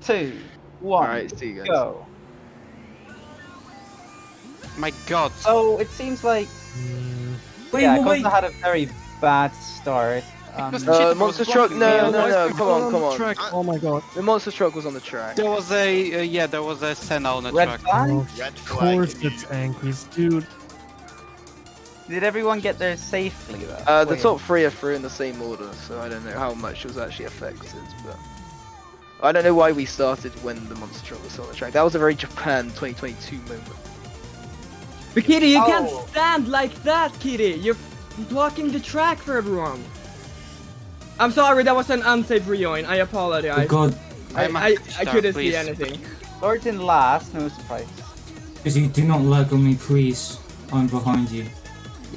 2, 1, Alright, see you guys. go. My God. So it seems like Wait, yeah, wait. Koza had a very bad start. Because the cheetah Monster was truck, blocking no, me. no, Otherwise no, we come were on, come the on. track. Oh my god. The monster truck was on the track. There was a yeah, there was a Senna on the Red track. flag? Of Red flag. course it's Ankies, dude. Did everyone get there safely though? The Wait. top 3 are through in the same order, so I don't know how much was actually affected, but... I don't know why we started when the monster truck was on the track. That was a very Japan 2022 moment. But Kitty, you Oh. can't stand like that, Kitty. You're blocking the track for everyone. I'm sorry, that was an unsafe rejoin. I Oh apologize. god, I couldn't please. see anything. Lord's in last, no surprise. because you do not lag on me, please. I'm behind you.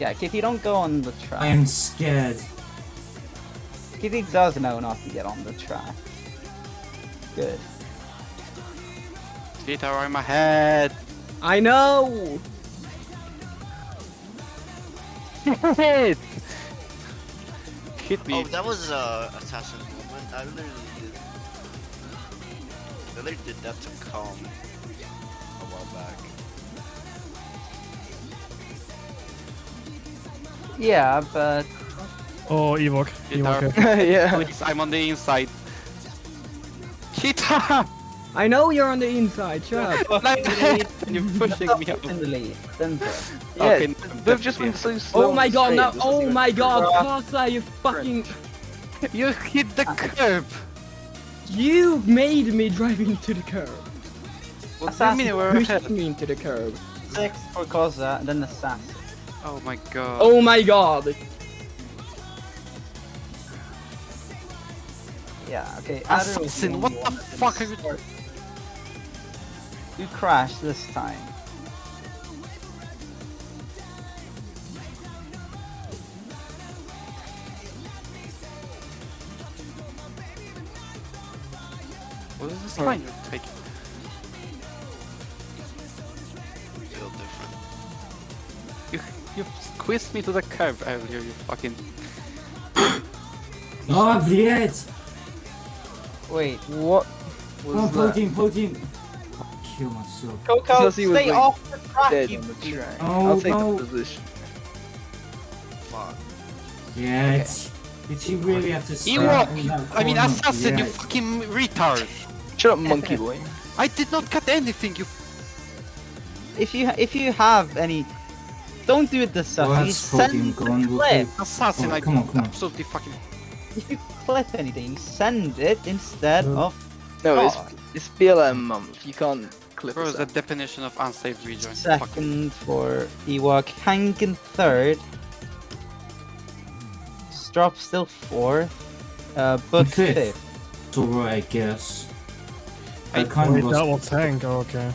Yeah, Kitty, don't go on the track. I am scared. Kitty does know not to get on the track. Good. Cheetah are in my head. I know. Hit! Hit me. Oh, that was assassin movement. I literally did that to calm a while back. Yeah, but Oh, Ewok. Guitar. Ewok. Yeah. Please, I'm on the inside. Cheetah! I know you're on the inside. Shut up. Like, you're pushing me up. in the lead. Denver. Yeah, Okay, they've just been so slow. Oh my god, and now, straight, oh this my isn't god, Bruh. Kosa, you fucking, You hit the curb. you made me drive into the curb. What do you mean we're Pushed ahead? me into the curb. 6 for Koza, and then Assassin. Oh my god. Oh my god. Yeah, okay. Assassin, what the fuck are you... You crashed this time. What is this line you're taking? Feel different. You squeezed me to the curb earlier, you fucking... Oh, блять! Wait, What was Oh, that? protein! Kill myself. Coco, Because he was, stay like, off the track, Dead you on the track. Oh, I'll take no. the position. Fuck. Yeah, it's... Did you really have to stand in Ewok! that I mean corner? assassin, you Yeah. fucking retard! Shut up, monkey boy. I did not cut anything, you... If you have any, don't do it this stuff. Well, you that's fucking send gone. the We'll clip. do- Assassin, Oh, I come on, come on. absolutely fucking... If you clip anything, send it instead No. of No, God. it's BLM month. You can't clip Bro, us the out. definition of unsafe rejoin. Fucking... second for Ewok. Hank in third. Strop still fourth. But Fifth. fifth. It's alright, I guess. I I- kind Wait, of that lost. was Hank. Oh, okay.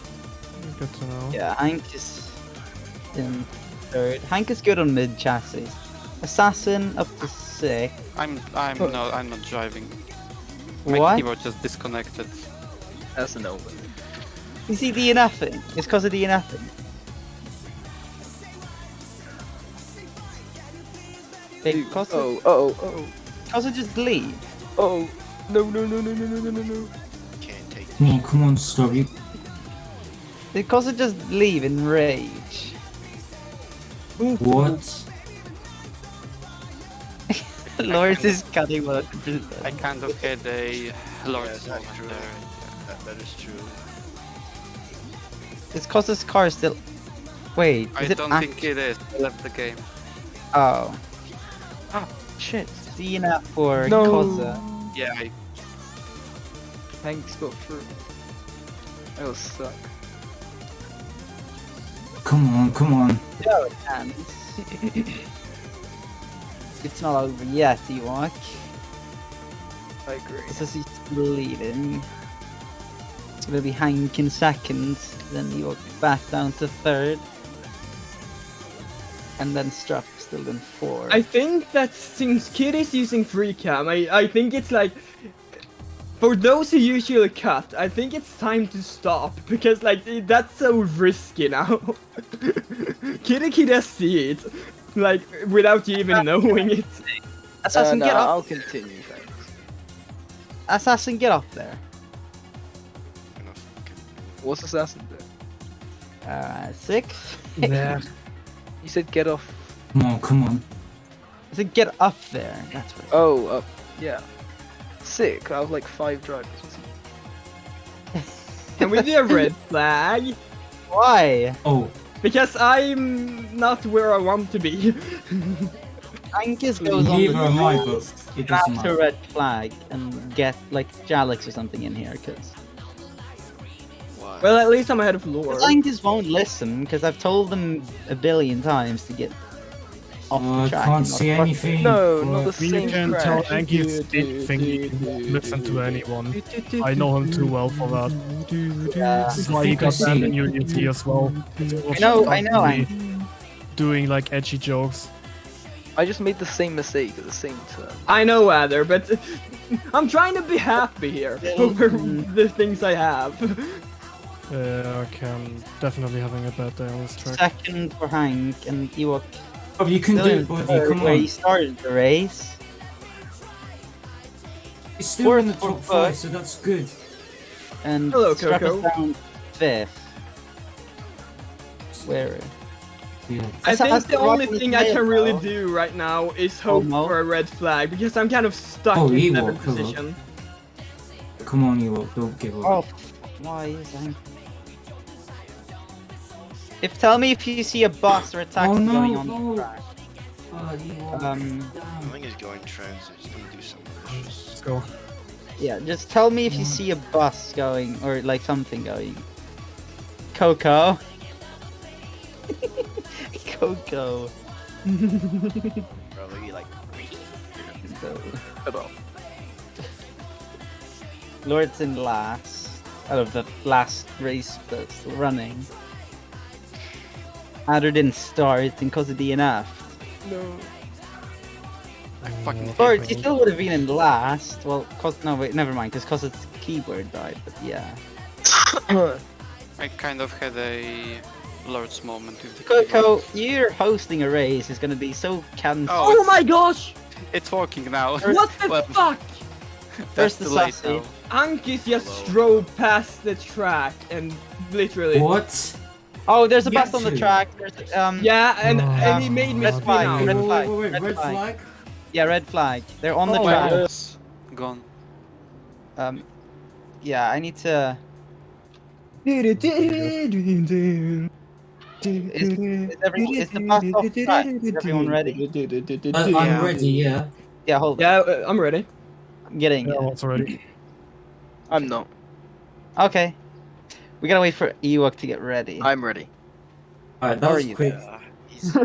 Good to know. Yeah, Hank is in third. Hank is good on mid chassis. Assassin up to sixth. I'm not driving. My What? keyboard just disconnected. That's a no. Is he DNFing? It's because of DNFing. Because of just leave. Oh. No, no, no, no, no, no, no, no, no. Can't take Come on, stop you. Because of just leave in rage. What? Lord is cutting what I kind of had a Lord's that's moment true. there. That is true. It's cause his car is still. Wait, I is it don't think it is. I left the game. Oh, Shit. DNF for No. Koza. Yeah, I... Hank's got through. I was stuck. Come on. No, it can't. It's not over yet, Ewok. I agree. Because he's still leading. It's gonna be Hank in second, then Ewok back down to third. And then Struck still in fourth. I think that since Kitty's using free cam, I think it's like, for those who usually cut, I think it's time to stop because like that's so risky now. Kitty can see it, like without you even knowing it. Assassin, no, get up! I'll continue, thanks. Assassin, get up there. What's assassin do? 6. Yeah. You said get off. Come on. I said get up there. That's what. Oh, up. Yeah. Sick. I was like 5 drivers. Can we do a red flag? Why? Oh, Because I'm not where I want to be. Angus goes on neither the am I, but it doesn't after matter. red flag and get like Jalix or something in here, because Why? Well, at least I'm ahead of Lord. Angus won't listen, because I've told them a billion times to get off Oh, I the track. can't and see not fuck anything. No, Fuck. not the You same can crash. tell Anki's thingy won't listen to anyone. I know him too well for that. Yeah. This is why he think I got see banned it. in UUT as well. I know, Constantly Angus. Doing like edgy jokes. I just made the same mistake at the same time. I know, Adder, but I'm trying to be happy here over the things I have. Okay, I'm definitely having a bad day on this track. Second for Hank and Ewok Oh, you can still do in it, buddy. third, Come where on. he started the race. It's still in the Fourth top for 5, so that's good. And Hello, struck us Coco. down 5th. Where? Yeah. I That's think the only rotten thing I can really tail. do right now is hope Almost. for a red flag because I'm kind of stuck Oh, in Ewok, 7th hello. position. Come on, you lot, don't give up. Oh, why is Hank? Tell me if you see a bus or a taxi Oh, no, going on no. the track. Oh, you lot. I Um, think he's going transit. He's gonna do something vicious. Let's go. yeah, just tell me if you see a bus going or like something going. Coco. Coco. Probably like. Shut up. Lord's in last. Out of the last race that's still running. Adder didn't start because of DNF. No. I fucking hate Lord, when you still would have been in last. Well, cause no, wait, never mind. Cause its keyboard died. But yeah. I kind of had a Lord's moment with the Coco, keyboard. you're hosting a race. Is gonna be so cancelled. Oh, Oh my gosh! It's working now. What the Well, fuck? That's First the too late sassy. now. Ankis just Hello. drove past the track and literally. What? Oh, there's a Yeah, bus on the too. track. There's Yeah, and, Oh. and he made me Red spin flag, out. red Wait, flag, wait, red red flag. flag? Yeah, red flag. They're on the Oh, track. Yes. Gone. Yeah, I need to. Is the bus off track? Is everyone ready? I'm Yeah. ready, yeah. Yeah, hold on. Yeah, I'm ready. I'm getting Yeah, it. what's already? I'm not. Okay. We gotta wait for Ewok to get ready. I'm ready. Alright, that Are was you quick. He's,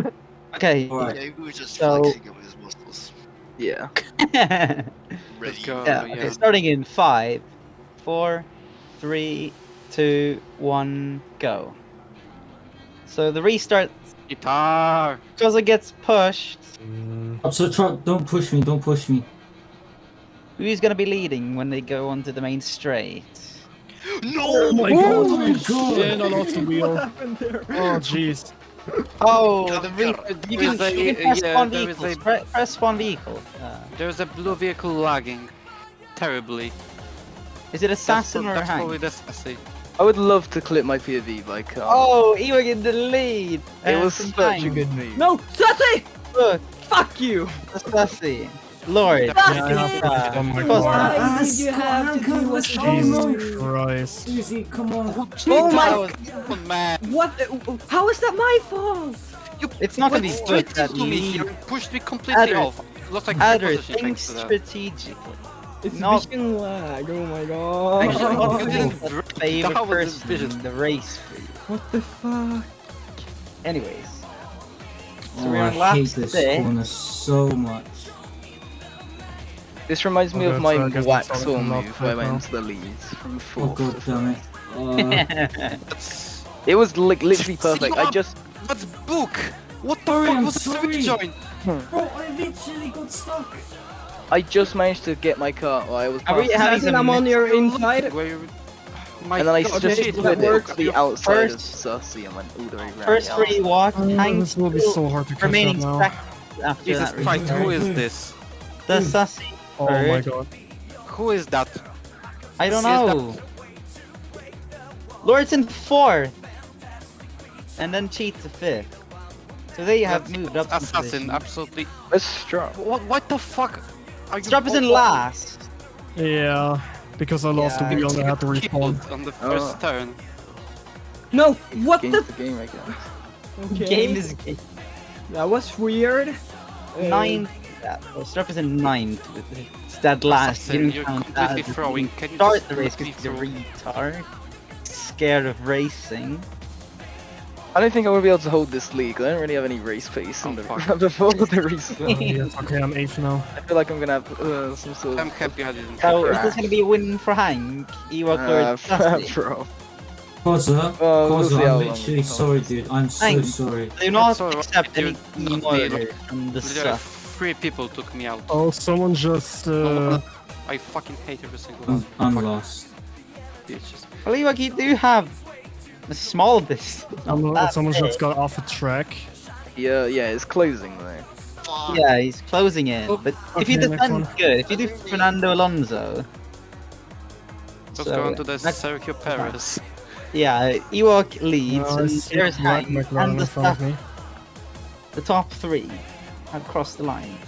Okay. Alright. yeah, he was just So- flexing of his muscles. Yeah. yeah. Ready. go. Okay. Starting in 5, 4, 3, 2, 1, go. So the restart, Guitar! because it gets pushed. So don't push me, don't push me. Who's gonna be leading when they go onto the main straight? No! Oh my Oh god! my god! Yeah, no, lost the What wheel. happened there? Oh jeez. Oh, Come the here. you There can, is a- you can press yeah, spawn there is vehicles. a- Press spawn vehicle. There's a blue vehicle lagging. Terribly. Is it assassin or That's Hank? probably the sassy. I would love to clip my POV by car. Oh, Ewok in the lead. it was from such a Hank. good move. No, Sassy! Look, Fuck you! the sassy. Lord. Yeah, oh my Because- god. Why did you have to do what you Jesus did? Christ. Susie, come on. Oh my! That Come on, man. What? How is that my fault? You It's not gonna be went good straight that into me lead. here. Pushed me completely Adder. off. Lost like Adder, three position think thanks to that. strategically. It's No. vision lag. Oh my Actually, god! you didn't That's break. favorite That was a person vision. in the race for you. What the fuck? Anyways. So Oh, we're I on lap hate this 6. corner so much. This reminds me Okay, of my so I guess wax that's saw all move not where I right went now. into the leads from Oh fourth. god to damn it. first. That's, It was like literally perfect. I just that's book! What the Sorry, fuck I'm was the sorry. switch join? Bro, I literally got stuck. I just managed to get my car while I was Are we passing, having Assassin, some I'm on your inside. Where you... My and then I God, just shit, slid that it works. to the outside of First- Sussy and went all the way around. First the for outside. Ewok, Hank This will be so hard to catch remaining that now. second after Jesus that Christ, restart. who is this? The Sussy. Oh my Third. god. Who is that? I don't Is that- know. Lord's in 4th. And then Cheetah 5th. So they have moved up. some Assassin, positions. absolutely. Let's Strop. What the fuck? Are you Strap is in all- last. Yeah, because I lost Yeah. the wheel and I had to Killed respawn. on the first turn. No, what Game's the? the game, I guess. Okay. Game is game. That was weird. 9th. Well, Strap is in 9th. It's dead last. Assassin, You you're don't count that completely as- throwing. Can you Start just the race let me because he's a through? retard. Scared of racing. I don't think I will be able to hold this league. I don't really have any race pace in Oh, the, fuck. before the restart. Yes, okay, I'm 8th now. I feel like I'm gonna have some sort I'm of happy I didn't. So is Crash. this going to be a win for Hank? Ewok Lord Dusty? bro. Koza, we'll see how I'm long literally it sorry, dude. I'm so Thanks. sorry. Do not That's alright, accept any you're team not the- orders from the Literally stuff. 3 people took me out. Oh, someone just I fucking hate every single I'm, one. I'm Fucking lost. bitches. Well, Ewok, you do have a small distance. someone just got off a track. Yeah, it's closing though. Fuck. Yeah, he's closing in. But if you okay, next defend one. good, if you do Fernando Alonso. Let's So, go on to the next- Sergio Perez. Yeah, Ewok leads, I and see there's Black Hank McLaren and in front of me. the top 3 have crossed the line.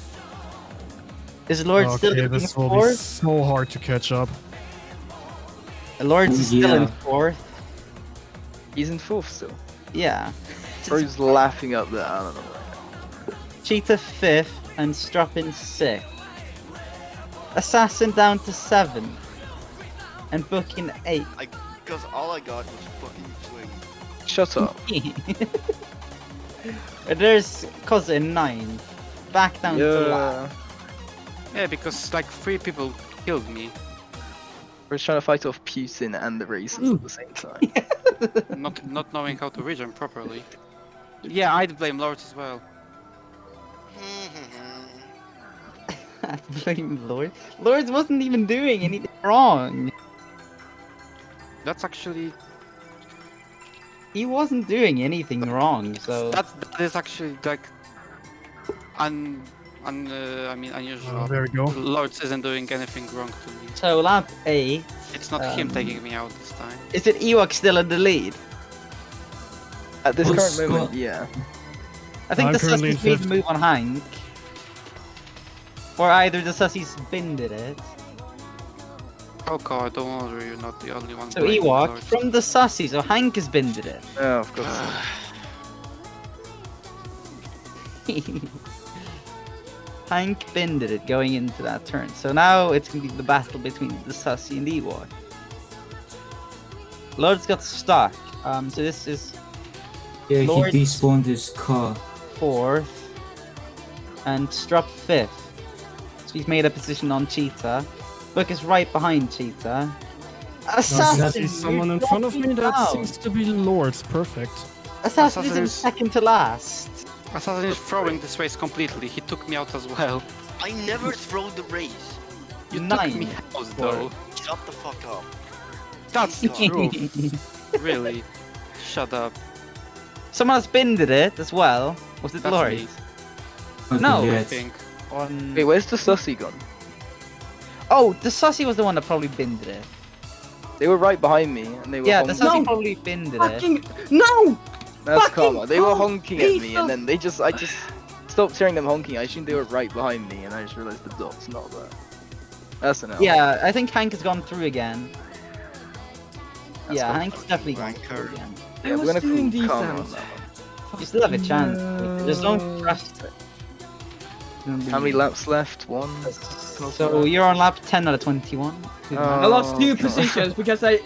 Is Lord still Okay, in this will be 4th? so hard to catch up. Lord's still in Yeah. 4th. He's in 4th still. Yeah. Bro's laughing up there. I don't know. Cheetah 5th and Strop in 6th. Assassin down to 7th. And Book in 8th. Because all I got was fucking swing. Shut up. There's Koza in 9th. Back down to last. Yeah. Yeah, because like 3 people killed me. We're trying to fight off Putin and the races at the same time. not knowing how to regen properly. Yeah, I'd blame Lord as well. I blame Lord. Lord wasn't even doing anything wrong. That's actually He wasn't doing anything wrong, so... that is actually like I mean unusual. There we go. Lords isn't doing anything wrong to me. So lap 8. It's not him Um, taking me out this time. Is it Ewok still in the lead? At this Well, current moment, Scott- yeah. I think I'm the currently Sussies made fifth. a move on Hank. Or either the Sussies binded it. Oh god, don't worry, you're not the only one. So blaming Ewok, Lords. from the Sussies, so Hank has binded it. Yeah, of course. Hank binded it going into that turn. So now it's going to be the battle between the Sussie and Ewok. Lord's got stuck. So this is Yeah, Lord- he despawned his car. 4th. And Strup 5th. So he's made a position on Cheetah. Book is right behind Cheetah. I Assassin! see someone in you're front of me dropping that down. seems to be Lord's. Perfect. Assassin is in Assassin's- second to last. Assassin is throwing this race completely. He took me out as well. I never throw the race. You Nine. took me out though. Shut the fuck up. That's the truth. Really. Shut up. Someone else binded it as well. Was it That's Lord? me, Okay, No, I yes. think. On... Wait, where's the Sussy gone? Oh, the Sussy was the one that probably binded it. They were right behind me, and they were Yeah, the honking. Sussy No! probably binded it. Fucking no! That's fucking- karma. They were oh, honking at piece me, of- and then I just stopped hearing them honking. I assumed they were right behind me, and I just realized the dot's not there. That's an L. Yeah, I think Hank has gone through again. That's Yeah, fine. Hank's definitely gone Wanker. through again. Yeah, I we're was gonna doing call these karma on sounds. that one. You still have a chance. Just don't No. trust it. How many laps left? 1. So you're on lap 10 out of 21. I lost two Oh, God. positions because I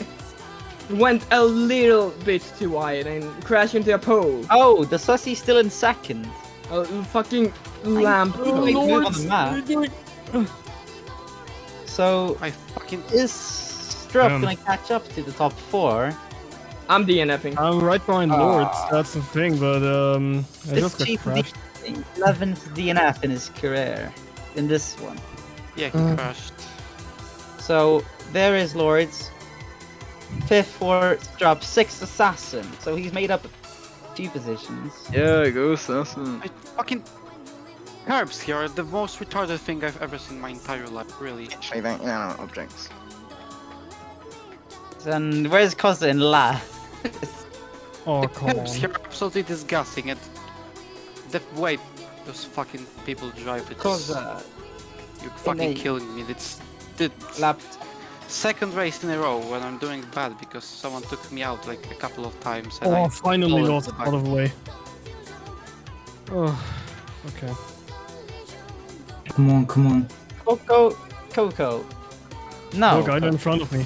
went a little bit too wide and crashed into a pole. Oh, the Sussy's still in second. A fucking lamp. Big pole. move on the map. So I fucking. is Strupp gonna catch up to the top 4? I'm DNFing. I'm right behind Lords. That's the thing, but I This just got cheap crashed. 11th DNF in his career. In this one. Yeah, he Uh. crashed. So there is Lords. 5th for Strupp, 6th Assassin. So he's made up a few positions. Yeah, go Assassin. I fucking. Curbs here are the most retarded thing I've ever seen in my entire life, really. Objects. And where's Koza in last? Oh, The come curbs on. here are absolutely disgusting, and the way those fucking people drive, it's Koza you're fucking a- killing me. It's the lapped. second race in a row when I'm doing bad because someone took me out like a couple of times. And Oh, I finally fall into lost the out of the way. Oh, okay. Come on, come on. Coco. No. Look, right in front of me.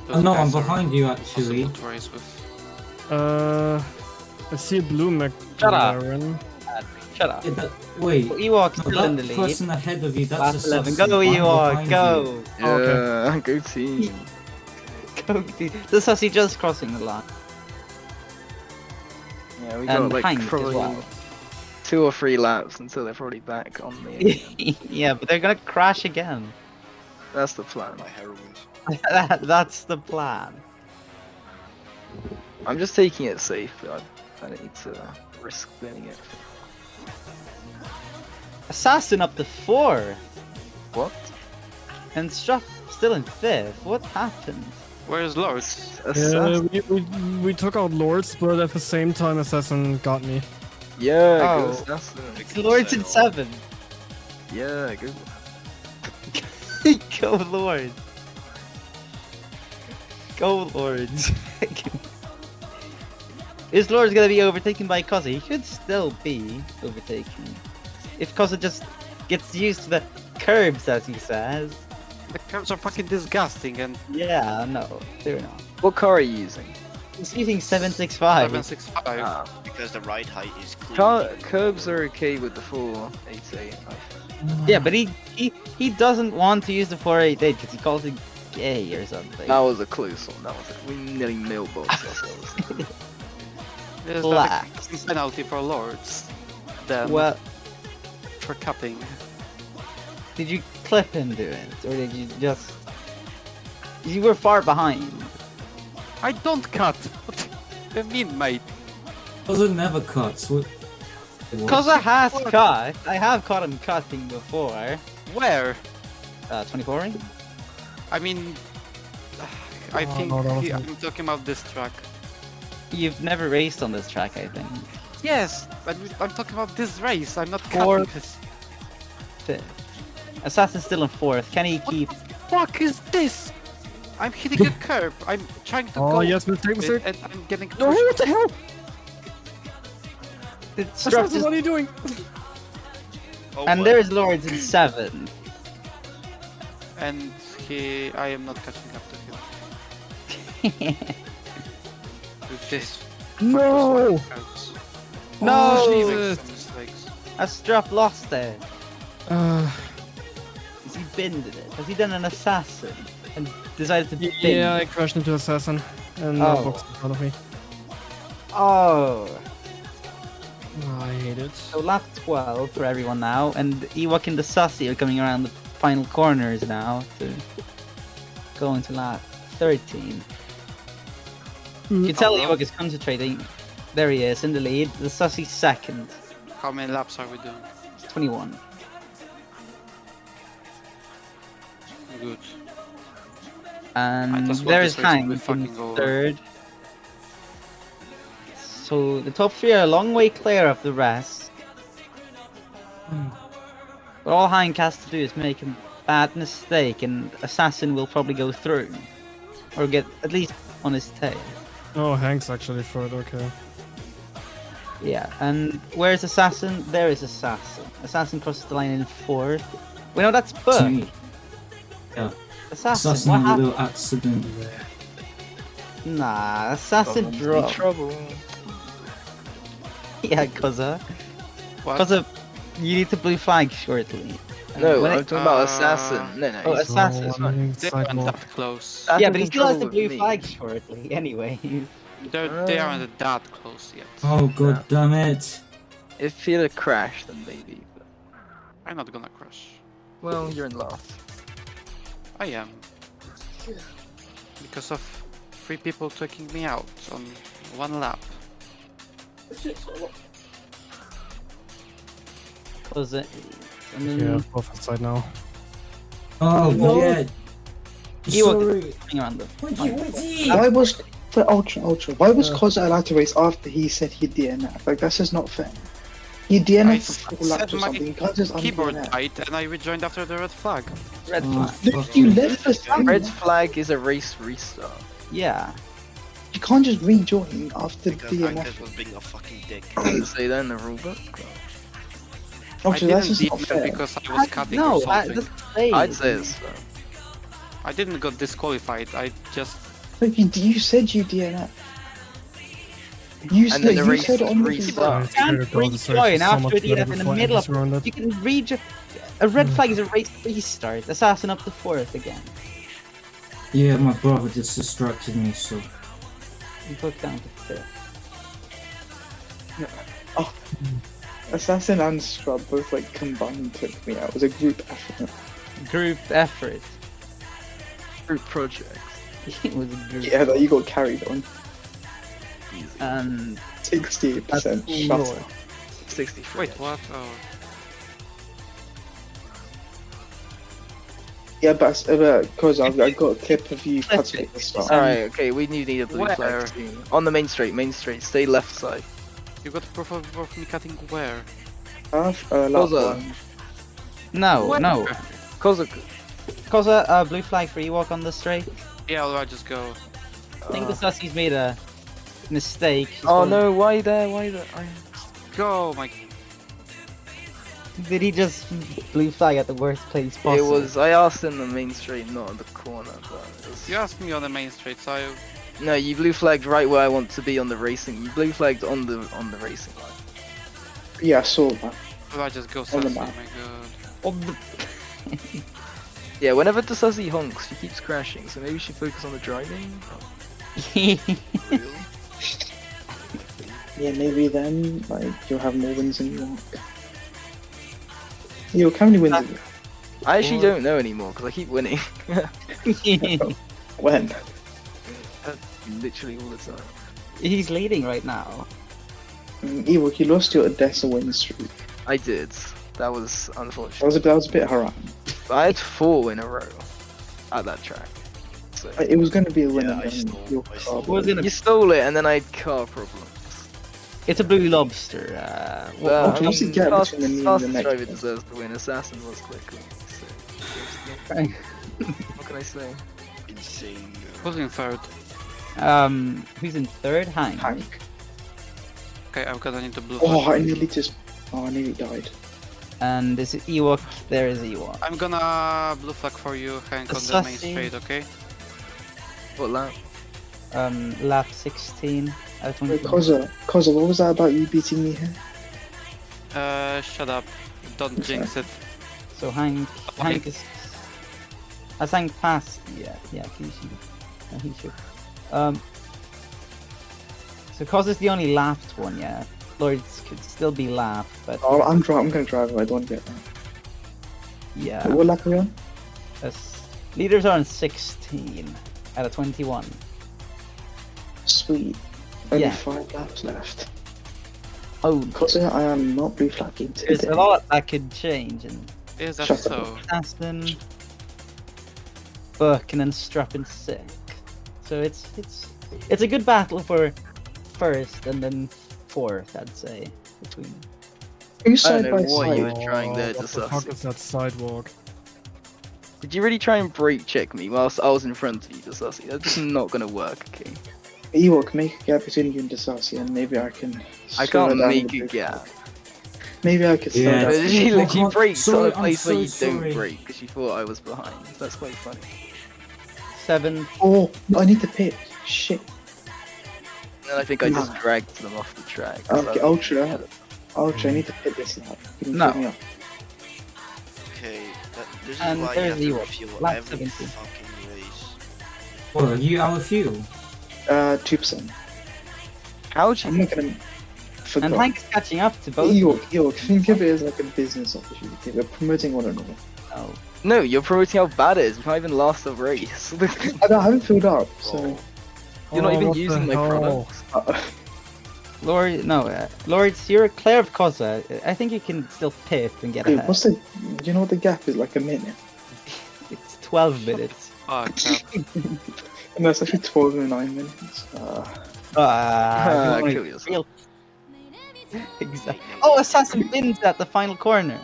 Those Oh, no, I'm guys are behind you actually. impossible to race with. I see a blue Shut up. McLaren. Shut up. Yeah, that, wait, Ewok no, still in the that lead. person ahead of you, that's Last a 11. Sussy. Go I'm Ewok, behind go. Yeah, Okay. go team. Go. The Sussy just crossing the line. Yeah, we got And like Hank as probably well. 2 or 3 laps until they're probably back on me again. Yeah, but they're gonna crash again. That's the plan. My heroin. That's the plan. I'm just taking it safe. I don't need to risk winning it. Assassin up to 4. What? And Struff still in 5th. What happened? Where's Lords? Yeah, Assassin. we took out Lords, but at the same time, Assassin got me. Yeah, Oh. go Assassin. Lords in 7. Yeah, go. Go Lords. Go Lords. Is Lords gonna be overtaken by Koza? He should still be overtaken. If Koza just gets used to the curbs, as he says. The curbs are fucking disgusting, and Yeah, no, they're not. What car are you using? He's using 765. 765. Ah, Because the ride height is clean. curbs are okay with the 488. Yeah, but he doesn't want to use the 488 because he calls it gay or something. That was a close one. That was it. We nearly mailboxed ourselves. There's Black. the penalty for Lords. Then Well, for cutting. did you clip him do it, or did you just? You were far behind. I don't cut! What do you mean, mate? Doesn't never cuts. What? Koza has cut. I have caught him cutting before. Where? 24 ring? I mean... I Oh, think no, that was I'm talking about this track. You've never raced on this track, I think. Yes, but I'm talking about this race. I'm not Fourth. cutting this. 5th. Assassin's still in 4th. Can he keep? Fuck is this? I'm hitting a curb. I'm trying to Oh, go yes, mistake, with mistake. it, and I'm getting No, pushed. what the hell? It's Assassin, what are you doing? Oh, and well. there's Lords in 7th. And I am not catching up to him with this. No! Curbs. No! Oh, Mistakes Jesus. and mistakes. Astrup lost it. Uh, Has he binned it? Has he done an assassin and decided to bin? yeah, I crashed into Assassin and Oh. boxed in front of me. Oh. Oh, I hate it. So lap 12 for everyone now, and Ewok and the Sussy are coming around the final corners now to go into lap 13. You can tell Ewok is concentrating. There he is in the lead. The Sussy second, How many laps are we doing? 21. Good. And just want there's this race to be Hank in fucking over. third. So the top 3 are a long way clear of the rest. But all Hank has to do is make a bad mistake and Assassin will probably go through. Or get at least on his tail. Oh, Hank's actually third, okay. Yeah, and where's Assassin? There is Assassin. Assassin crosses the line in 4th. Well, no, that's To Buck. me. Yeah. Assassin, Assassin, what a happened? little accident there. Nah, Assassin In dropped. trouble. Yeah, Koza. What? Koza, you need to blue flag shortly. No, When I'm it- talking about Assassin. No, no. Oh, he's- Assassin. So, I'm They side aren't wall. that close. Yeah, but he in still has trouble the with blue me. flag shortly, anyway. They aren't that close yet. Oh god damn it! If he'd have crashed, then maybe. But... I'm not gonna crash. Well, you're in last. I am. Because of 3 people taking me out on 1 lap. Koza. And then Yeah, both inside now. Oh No. yeah! Ewok Sorry. is coming around the final corner. Why was for Ultra? Why was Koza allowed to race after he said he'd DNF? Like that's just not fair. He I DNF for 4 said laps or my something. You can't just Keyboard un-DNF. died and I rejoined after the red flag. Red Oh, flag. Look, you left for time. Red flag is a race restart. Yeah. You can't just rejoin after Because DNF. Angus was being a fucking dick. Does it say that in the rulebook? I Ultra, that's didn't just not DNF fair. because I was cutting No, or something. that's say. I'd say it's fair. I didn't get disqualified. I just Look, you said you DNF. You And then the you race said it on the restart. I swear can't to God, this race rejoin was so after much a better DNF in the before middle Angus of. ruined it. You can rejoin. A red flag is a race restart. Assassin up to 4th again. Yeah, my brother just distracted me, so. You put down to 5th. Assassin and Scrub both like combined took me out. It was a group effort. Group effort. Group projects. It was a group. Yeah, that you got carried on. And 68%. that's Shut more. up. 63. wait. What? Oh, Yeah, but because I got a clip of you cutting at the start. Alright, okay, we need a blue Where? flag too. On the main straight, stay left side. you got proof of me cutting where? Lap Koza. one. No, Where? no. Kozaku. Koza, blue flag for Ewok on the straight. Yeah, I'll just go. I think the Sussie's made a mistake. She's Oh going- no, why there? Go, my. Did he just blue flag at the worst place possible? It was, I asked in the main straight, not in the corner, but it was... You asked me on the main straight, so I. No, you blue flagged right where I want to be on the racing. You blue flagged on the racing line. Yeah, I saw that. I just go On the Sassy, map. my god. On the... Yeah, whenever Tasasi honks, she keeps crashing, so maybe we should focus on the driving? Yeah, maybe then like you'll have more wins than you want. Yo, how many wins? Is it? I actually don't know anymore, because I keep winning. When? Literally all the time. He's leading right now. Ewok, you lost your Odessa win streak. I did. That was That unfortunate. was a bit haram. But I had 4 in a row at that track. So It was going to be a win Yeah, and I then stole- your I car. stole. Was it you stole it, and then I had car problems. It's a blue lobster. Well, Ultra, what's the gap fast, between the fastest next driver one? deserves to win. Assassin was quicker. So, what can I say? Insane. Who's in third? Who's in 3rd? Hank. Hank. Okay, I'm gonna need the blue. Oh, flag. I nearly just. Oh, I nearly died. And this is Ewok. There is Ewok. I'm gonna blue flag for you, Hank, on the main Sassy. straight, okay? What lap? Lap 16 out of Wait, 21. Koza, what was that about you beating me here? Shut up. Don't jinx it. So Hank is. Has Hank passed? Yeah, he should. No, he should. So Cos is the only lapped one, yeah. Lords could still be lapped, but Oh, I'm going to drive. I don't want to get that. yeah. What lap are we on? Leaders are on 16 out of 21. Sweet. Only Yeah. 5 laps left. Oh, Koza, I am not blue flagging there's today. a lot that could change, and Is that Shut so? Assassin, Buck, and then Strupp in 6th. So it's a good battle for 1st and then 4th, I'd say, between. Who's I side don't by know what you side? were trying there to What the fuck suss. is that sidewalk? Did you really try and brake check me whilst I was in front of you, Dasasi? That's just not gonna work, okay? Ewok, make a gap between you and Dasasi, and maybe I can. I slow can't down make the a blue gap. flag. Maybe I could slow Yeah. But down. she Oh, literally God. braked on a Sorry, place I'm where you so don't sorry. brake because you thought I was behind. That's quite funny. 7. Oh, I need to pit. Shit. And then I think I just dragged them off the track. Okay, so- Ultra. Ultra, I need to pit this lap. You can No. pick me up. Okay, this is And why you there's have to Ewok, refuel lap every 17. fucking race. What, are you out of fuel? 2%. How'd I'm you? not gonna. Forgot. And Hank's catching up to both. Ewok, think of it as like a business opportunity. We're promoting one another. Oh. No, you're promoting how bad it is. We can't even last a race. I haven't filled up, so. You're not Oh, even what the using my hell? products. Lord, no, Lords, you're clear of Koza. I think you can still pit and get Wait, ahead. what's the? Do you know what the gap is? Like a minute. It's 12 minutes. Oh, crap. And that's actually 12 and 9 minutes. Kill yourself. Exactly. Oh, Assassin wins at the final corner.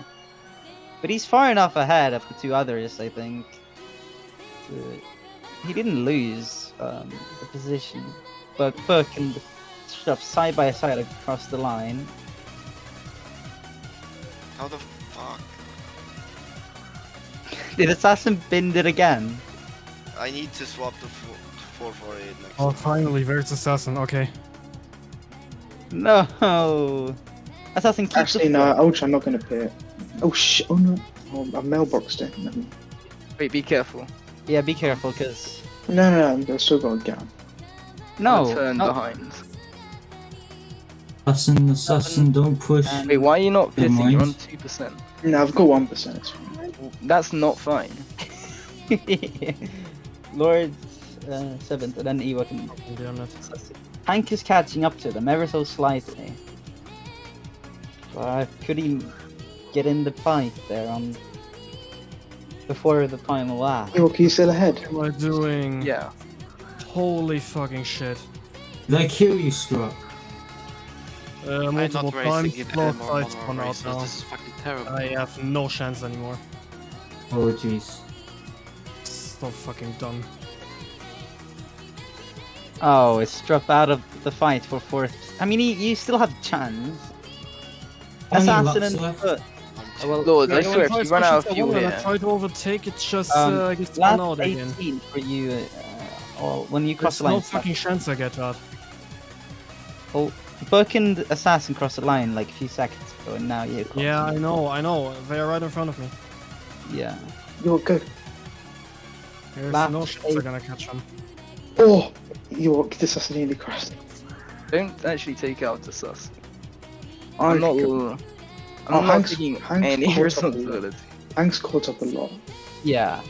But he's far enough ahead of the two others, I think. He didn't lose the position. But Burke and Struff side by side across the line. How the fuck? Did Assassin bind it again? I need to swap to 448 next Oh, time. finally, there's Assassin. Okay. No! Assassin keeps Actually, the no, Ultra, I'm not gonna pay it. Oh shit, oh no. Oh, I mailboxed it. No, Wait, be careful. Yeah, be careful, because... no, I've still got a gap. No! Turn no. behind. Assassin, don't push. And- Wait, why are you not Good pitting? You're on mind. 2%. No, I've got 1%. It's fine. That's not fine. Lord 7th, and then Ewok and Damn it. Hank is catching up to them ever so slightly. But could he get in the fight there on before the final lap? Yo, can you still ahead? What am I doing? Yeah. Holy fucking shit. Did I kill you, Struck? I'm Multiple not racing times, it both anymore. sides spun out Races. now. This is fucking terrible. I have no chance anymore. Oh jeez. So fucking done. Oh, it's dropped out of the fight for 4th. I mean, you still have a chance. How many Assassin laps and left? Foot. Oh, well, Lord, I Yeah, swear, if when you run out of I fuel won, I here. tried to overtake it, just gets spun lap out again. 18 for you, or when you cross There's the line. no fucking chance I get that. Oh, Buck and Assassin crossed the line like a few seconds ago, and now you cross. Yeah, I know. They are right in front of me. Yeah. Yo, go. There's Lap no chance I'm gonna catch them. Oh! Yo, this has nearly crashed. Don't actually take out the sus. I I'm not. could- I'm Oh, not Hank's- taking Hank's any caught up a lot. responsibility. Hank's caught up a lot. Yeah.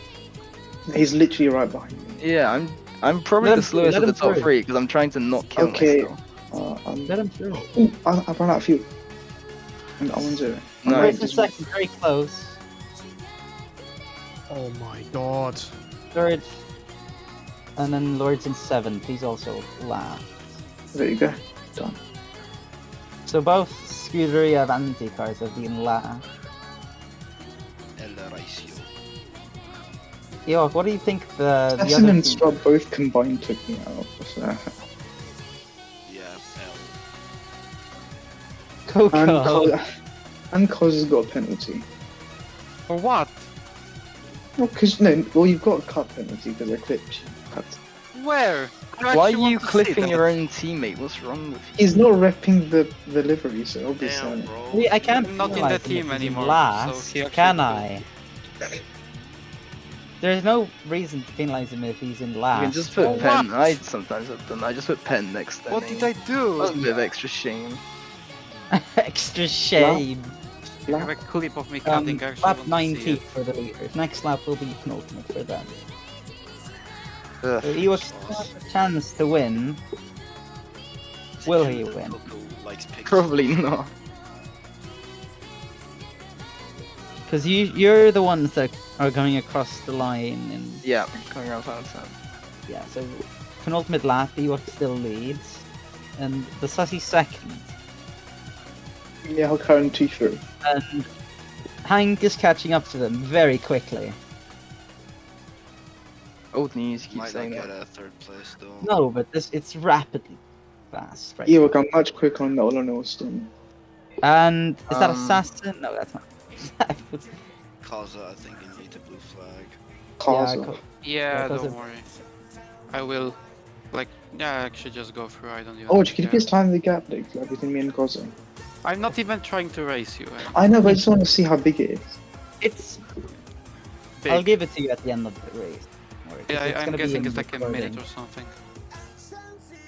He's literally right behind me. Yeah, I'm probably Let the him through, slowest let of the him top through. 3 because I'm trying to not kill Okay. myself. Let him through. Ooh, I've run out of fuel. I'm 1-0. No, I'm First and second, very close. Oh my god. 3rd, and then Lord's in 7th. He's also last. There you go. Done. So both Scuderia Avanti cars have been last. El Ratio. Yo, what do you think the Assassin other and team- Strub both combined took me out. So. Yeah, Coco? And Cos has got a penalty. For what? Well, you've got a cut penalty because I clipped you. Cut. Where? I Why actually are you want to see clipping that. your own teammate? What's wrong with you? He's not repping the livery, so obviously. Damn, bro. Wait, I can't I'm not in penalize the him if team he's in anymore, last, so he actually can could. I? There's no reason to penalize him if he's in You last. can just put For pen. what? I sometimes have done. I just put pen next to What name. did I do? That's a bit of extra shame. Extra shame. I have a clip of me cutting. I actually Lap want to see 19 it. for the leaders. Next lap will be penultimate for them. Ugh. So Ewok still has a chance to win. Will he win? Coco likes pigs. Probably not. Because you're the ones that are going across the line, and Yeah, coming around Valentine. yeah. So penultimate lap, Ewok still leads, and the Sussy second, Yeah, I'll current 2-3. and Hank is catching up to them very quickly. Old news, you keep Might saying not that. get a third place though. No, but it's rapidly fast, right? Ewok, I'm much quicker on the Olin Austin. And is that Um, assassin? No, that's not. Kaza, I think you need a blue flag. Kaza. co- Yeah, because don't of- worry. I will. Like, yeah, I actually just go through. I don't even. Oh, can you care. please time the gap, like between me and Kaza? I'm not even trying to race you. I know, but I just want to see how big it is. It's. Big. I'll give it to you at the end of the race. Don't worry, 'cause Yeah, it's I'm gonna be guessing in it's like a recording. minute or something.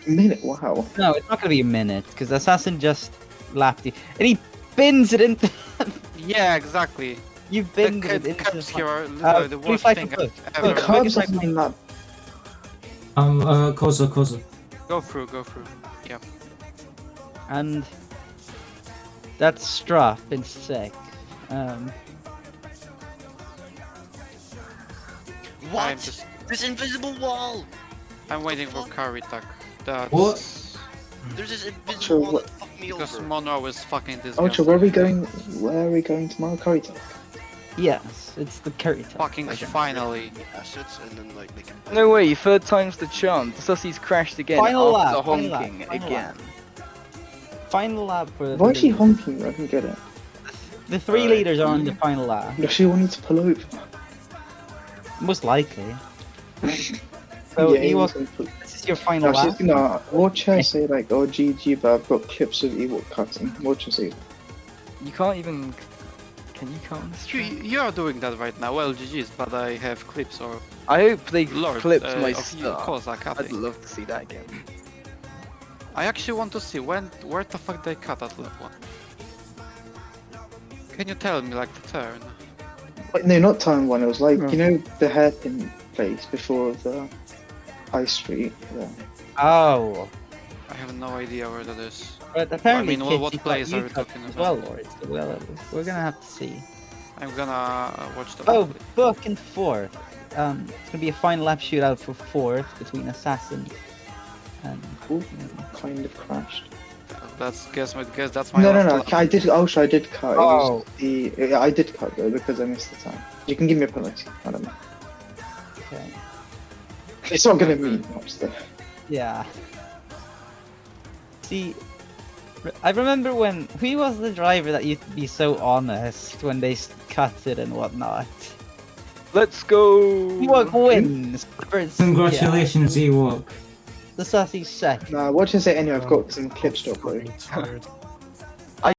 Minute, wow. No, it's not gonna be a minute because assassin just lapped you, and he bins it into. Yeah, exactly. You The binned it into cups the. here are literally the please worst fight thing for I've foot. ever. Look, The how- carbs are in that. Koza. Go through, go through. Yeah. And that's Struff in sixth. I'm What? just This invisible wall! I'm waiting for Karitak. That's What? There's this Sure, invisible wall what- that fucked me because over. Monroe is fucking Ultra, disgusting. where are we going? Where are we going tomorrow? Curry Talk. Yes, it's the curry top. Fucking finally. Assets and then like make it. No way, third time's the charm. The Sussie's crashed again Final after lap, final lap, honking final again. Final lap for the. Why is she honking? I don't get it. The 3 Alright. leaders are on the final lap. Does she wanted to pull over? Most likely. So yeah, Ewok, he was gonna this is your final No, lap. she's gonna watch her say like, "Oh GG," but I've got clips of Ewok cutting. Watch her say. You can't even. Can you cut on this You, track? you are doing that right now. Well, GG's, but I have clips or I hope they Lord clipped my of you, stuff. Kozak I'd cutting. love to see that again. I actually want to see where the fuck they cut that lap one. Can you tell me like the turn? Wait, no, not time one. It was like No. you know the hairpin place before the high street. Yeah. Oh. I have no idea where that is. But apparently, mean, Kit, what you got place are you we cut talking as about? well, or it's well, we're gonna have to see. I'm gonna watch the Oh, lap. book and fourth. It's gonna be a final lap shootout for fourth between Assassin and. Ooh, kind of crashed. That's guess that's my No, last no, no. lap. I did. Also, I did cut. It Oh. was the. I did cut though because I missed the time. You can give me a penalty. I don't know. Okay. It's not gonna mean much though. Yeah. See, I remember when who was the driver that used to be so honest when they cut it and whatnot. Let's go! Ewok wins. First, Congratulations, Ewok. Yeah, the Sassy second. Nah, watch her say anyway. I've got some clips to upload. Fucking tired.